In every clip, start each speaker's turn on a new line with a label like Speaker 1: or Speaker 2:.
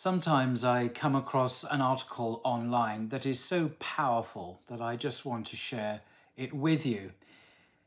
Speaker 1: Sometimes I come across an article online that is so powerful that I just want to share it with you.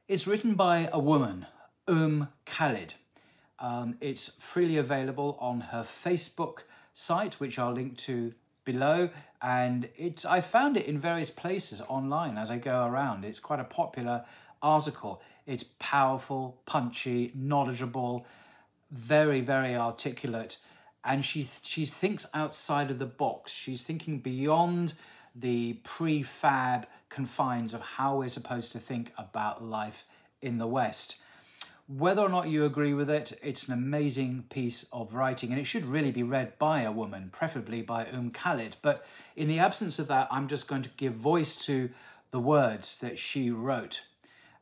Speaker 1: It's written by a woman, Khalid. It's freely available on her Facebook site, which I'll link to below, and I found it in various places online as I go around. It's quite a popular article. It's powerful, punchy, knowledgeable, very, very articulate, and she thinks outside of the box. She's thinking beyond the prefab confines of how we're supposed to think about life in the West. Whether or not you agree with it, it's an amazing piece of writing, and it should really be read by a woman, preferably by Khalid. But in the absence of that, I'm just going to give voice to the words that she wrote.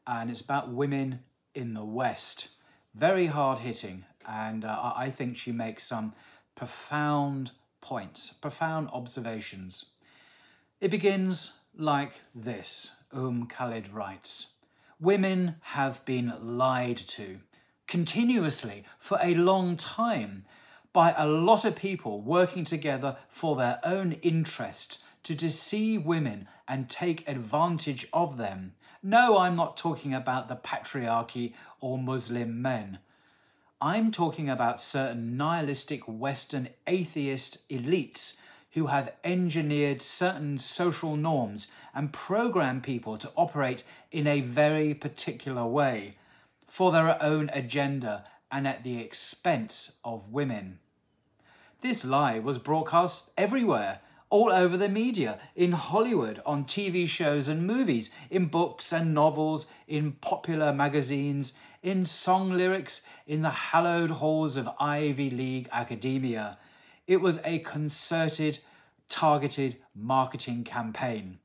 Speaker 1: And it's about women in the West. Very hard-hitting, and I think she makes some profound points, profound observations. It begins like this. Khalid writes, "Women have been lied to continuously for a long time by a lot of people working together for their own interest to deceive women and take advantage of them. No, I'm not talking about the patriarchy or Muslim men. I'm talking about certain nihilistic Western atheist elites who have engineered certain social norms and programmed people to operate in a very particular way for their own agenda and at the expense of women." This lie was broadcast everywhere, all over the media, in Hollywood, on TV shows and movies, in books and novels, in popular magazines, in song lyrics, in the hallowed halls of Ivy League academia. It was a concerted, targeted marketing campaign.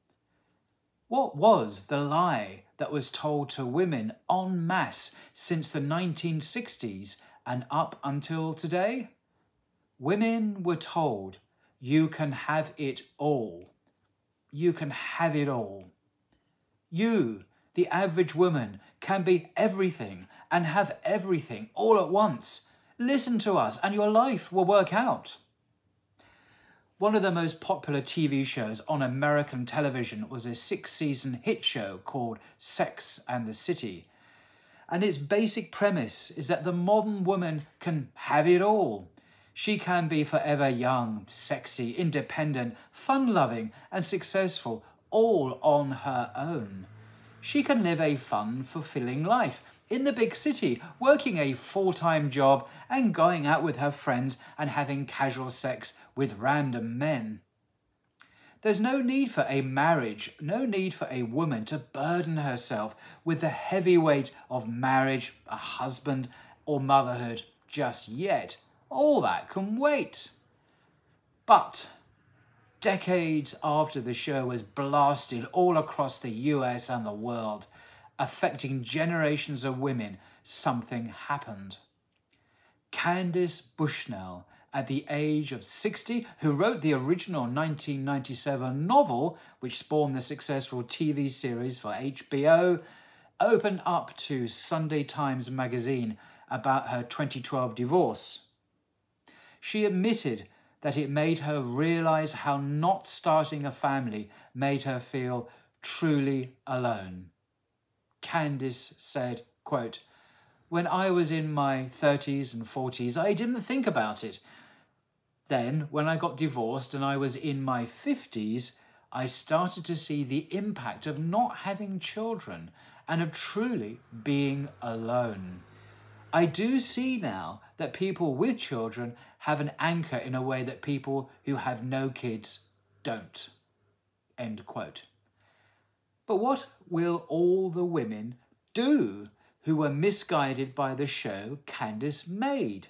Speaker 1: What was the lie that was told to women en masse since the 1960s and up until today? Women were told, "You can have it all. You can have it all. You, the average woman, can be everything and have everything all at once. Listen to us and your life will work out." One of the most popular TV shows on American television was a 6-season hit show called Sex and the City. And its basic premise is that the modern woman can have it all. She can be forever young, sexy, independent, fun-loving and successful, all on her own. She can live a fun, fulfilling life in the big city, working a full-time job and going out with her friends and having casual sex with random men. There's no need for a marriage, no need for a woman to burden herself with the heavy weight of marriage, a husband, or motherhood just yet. All that can wait. But decades after the show was blasted all across the US and the world, affecting generations of women, something happened. Candace Bushnell, at the age of 60, who wrote the original 1997 novel, which spawned the successful TV series for HBO, opened up to Sunday Times magazine about her 2012 divorce. She admitted that it made her realise how not starting a family made her feel truly alone. Candace said, quote, "When I was in my 30s and 40s, I didn't think about it. Then, when I got divorced and I was in my 50s, I started to see the impact of not having children and of truly being alone. I do see now that people with children have an anchor in a way that people who have no kids don't." End quote. But what will all the women do who were misguided by the show Candace made?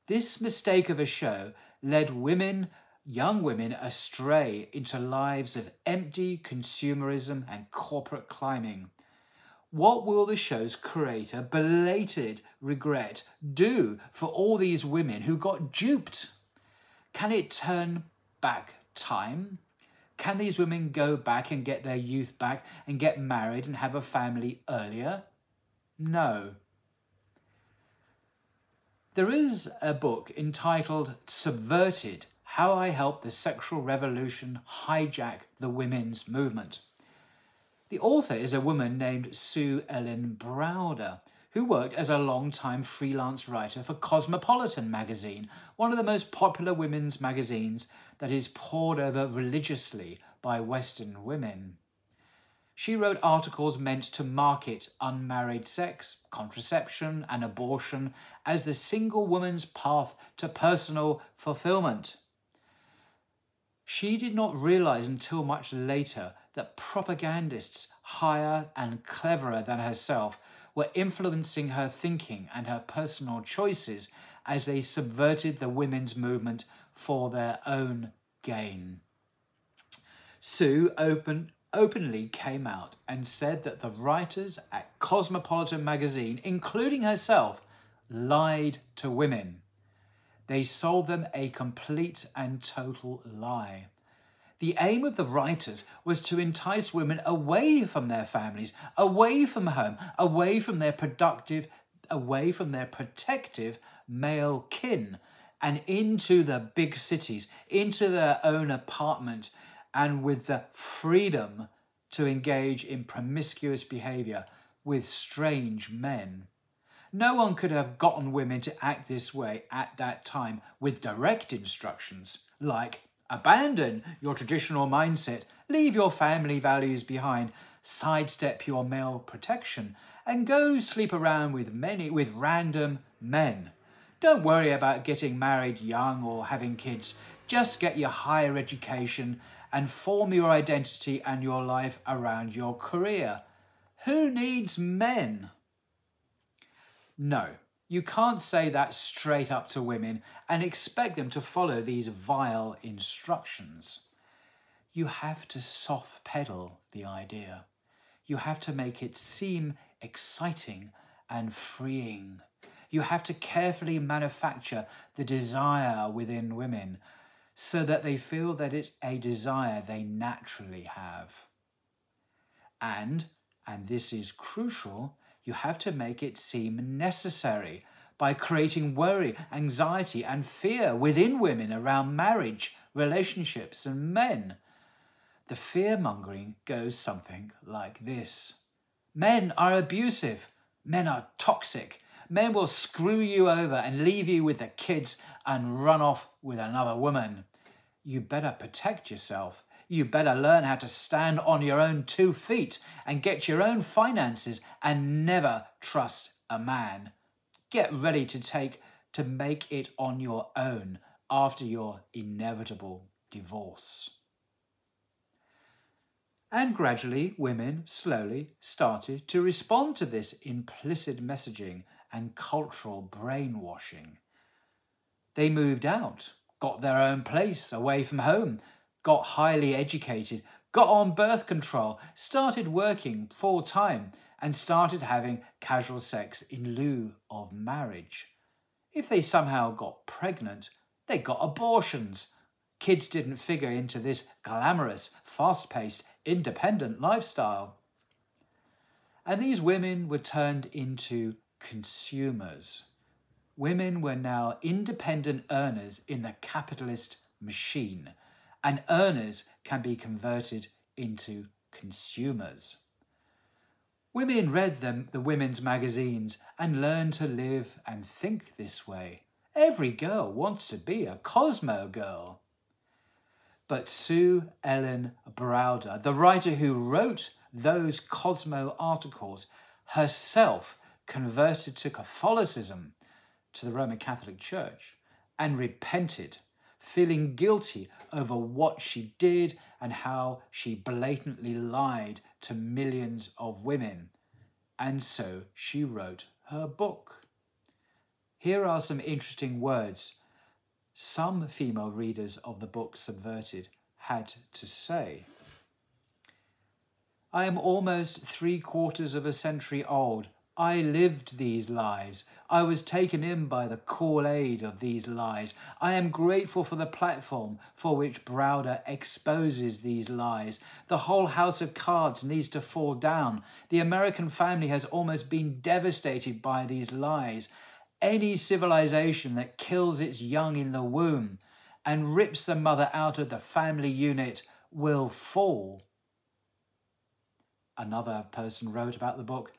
Speaker 1: This mistake of a show led women, young women, astray into lives of empty consumerism and corporate climbing. What will the show's creator, belated regret, do for all these women who got duped? Can it turn back time? Can these women go back and get their youth back and get married and have a family earlier? No. There is a book entitled Subverted How I Helped the Sexual Revolution Hijack the Women's Movement. The author is a woman named Sue Ellen Browder, who worked as a long-time freelance writer for Cosmopolitan magazine, one of the most popular women's magazines that is pored over religiously by Western women. She wrote articles meant to market unmarried sex, contraception, and abortion as the single woman's path to personal fulfillment. She did not realize until much later that propagandists higher and cleverer than herself were influencing her thinking and her personal choices as they subverted the women's movement for their own gain. Sue openly came out and said that the writers at Cosmopolitan magazine, including herself, lied to women. They sold them a complete and total lie. The aim of the writers was to entice women away from their families, away from home, away from their protective male kin, and into the big cities, into their own apartment, and with the freedom to engage in promiscuous behaviour with strange men. No one could have gotten women to act this way at that time with direct instructions, like abandon your traditional mindset, leave your family values behind, sidestep your male protection, and go sleep around with random men. Don't worry about getting married young or having kids. Just get your higher education and form your identity and your life around your career. Who needs men? No, you can't say that straight up to women and expect them to follow these vile instructions. You have to soft pedal the idea. You have to make it seem exciting and freeing. You have to carefully manufacture the desire within women so that they feel that it's a desire they naturally have. And this is crucial, you have to make it seem necessary by creating worry, anxiety, and fear within women around marriage, relationships, and men. The fear-mongering goes something like this. Men are abusive. Men are toxic. Men will screw you over and leave you with the kids and run off with another woman. You better protect yourself. You better learn how to stand on your own 2 feet and get your own finances and never trust a man. Get ready to make it on your own after your inevitable divorce. And gradually, women slowly started to respond to this implicit messaging and cultural brainwashing. They moved out, got their own place away from home, got highly educated, got on birth control, started working full-time, and started having casual sex in lieu of marriage. If they somehow got pregnant, they got abortions. Kids didn't figure into this glamorous, fast-paced, independent lifestyle. And these women were turned into consumers. Women were now independent earners in the capitalist machine, and earners can be converted into consumers. Women read the women's magazines and learned to live and think this way. Every girl wants to be a Cosmo girl. But Sue Ellen Browder, the writer who wrote those Cosmo articles, herself converted to Catholicism, to the Roman Catholic Church, and repented, feeling guilty over what she did and how she blatantly lied to millions of women. And so she wrote her book. Here are some interesting words some female readers of the book Subverted had to say. I am almost 3/4 of a century old. I lived these lies. I was taken in by the Kool-Aid of these lies. I am grateful for the platform for which Browder exposes these lies. The whole house of cards needs to fall down. The American family has almost been devastated by these lies. Any civilization that kills its young in the womb and rips the mother out of the family unit will fall. Another person wrote about the book,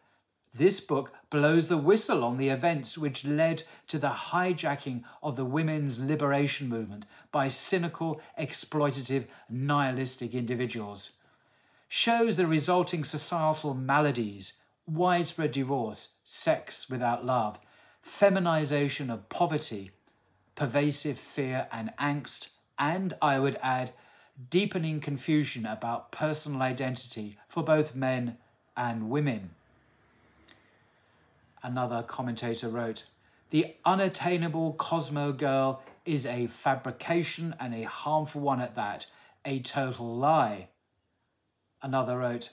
Speaker 1: "This book blows the whistle on the events which led to the hijacking of the women's liberation movement by cynical, exploitative, nihilistic individuals. Shows the resulting societal maladies, widespread divorce, sex without love, feminization of poverty, pervasive fear and angst, and, I would add, deepening confusion about personal identity for both men and women." Another commentator wrote, "The unattainable Cosmo girl is a fabrication, and a harmful one at that, a total lie." Another wrote,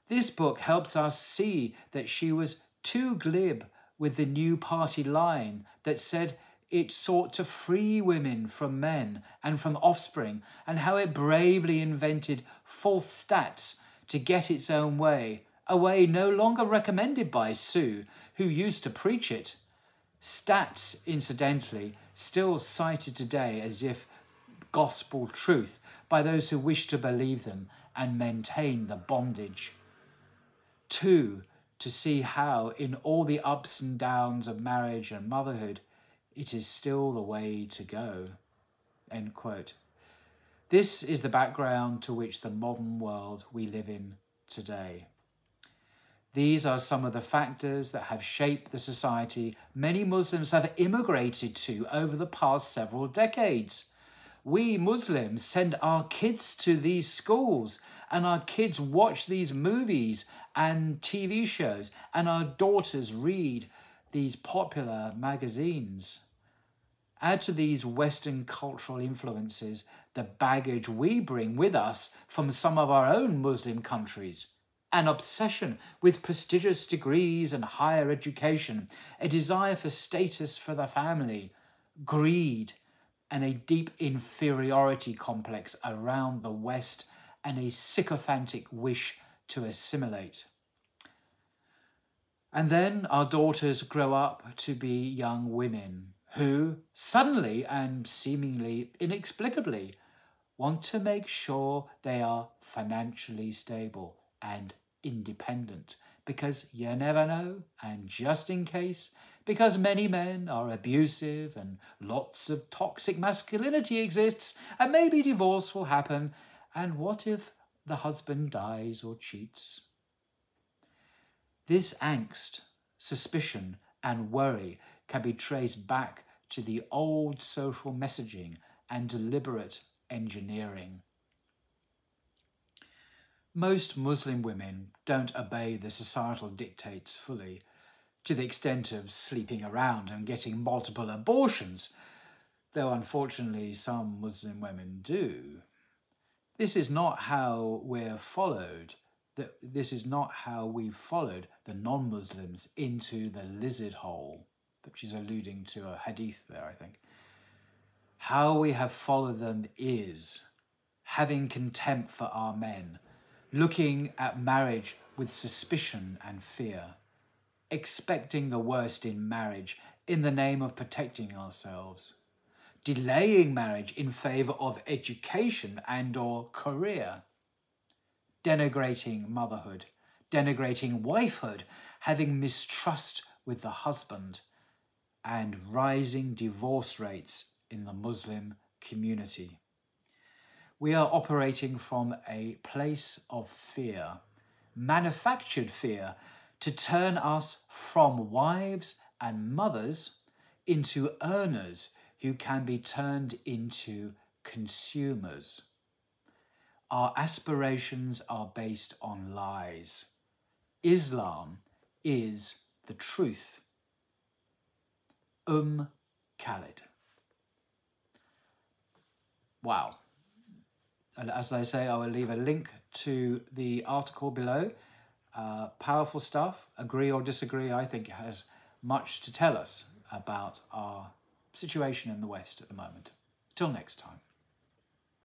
Speaker 1: "This book helps us see that she was too glib with the new party line that said it sought to free women from men and from offspring, and how it bravely invented false stats to get its own way, a way no longer recommended by Sue, who used to preach it. Stats, incidentally, still cited today as if gospel truth by those who wish to believe them and maintain the bondage. 2, to see how, in all the ups and downs of marriage and motherhood, it is still the way to go." End quote. This is the background to which the modern world we live in today. These are some of the factors that have shaped the society many Muslims have immigrated to over the past several decades. We Muslims send our kids to these schools, and our kids watch these movies and TV shows, and our daughters read these popular magazines. Add to these Western cultural influences the baggage we bring with us from some of our own Muslim countries, an obsession with prestigious degrees and higher education, a desire for status for the family, greed, and a deep inferiority complex around the West, and a sycophantic wish to assimilate. And then our daughters grow up to be young women who, suddenly and seemingly inexplicably, want to make sure they are financially stable and independent, because you never know, and just in case, because many men are abusive and lots of toxic masculinity exists, and maybe divorce will happen, and what if the husband dies or cheats? This angst, suspicion, and worry can be traced back to the old social messaging and deliberate engineering. Most Muslim women don't obey the societal dictates fully, to the extent of sleeping around and getting multiple abortions, though unfortunately some Muslim women do. This is not how we're followed. This is not how we've followed the non-Muslims into the lizard hole. She's alluding to a hadith there, I think. How we have followed them is having contempt for our men, looking at marriage with suspicion and fear, expecting the worst in marriage in the name of protecting ourselves, delaying marriage in favour of education and or career, denigrating motherhood, denigrating wifehood, having mistrust with the husband, and rising divorce rates in the Muslim community. We are operating from a place of fear, manufactured fear, to turn us from wives and mothers into earners who can be turned into consumers. Our aspirations are based on lies. Islam is the truth. Khalid. Wow. And as I say, I will leave a link to the article below. Powerful stuff. Agree or disagree, I think it has much to tell us about our situation in the West at the moment. Till next time.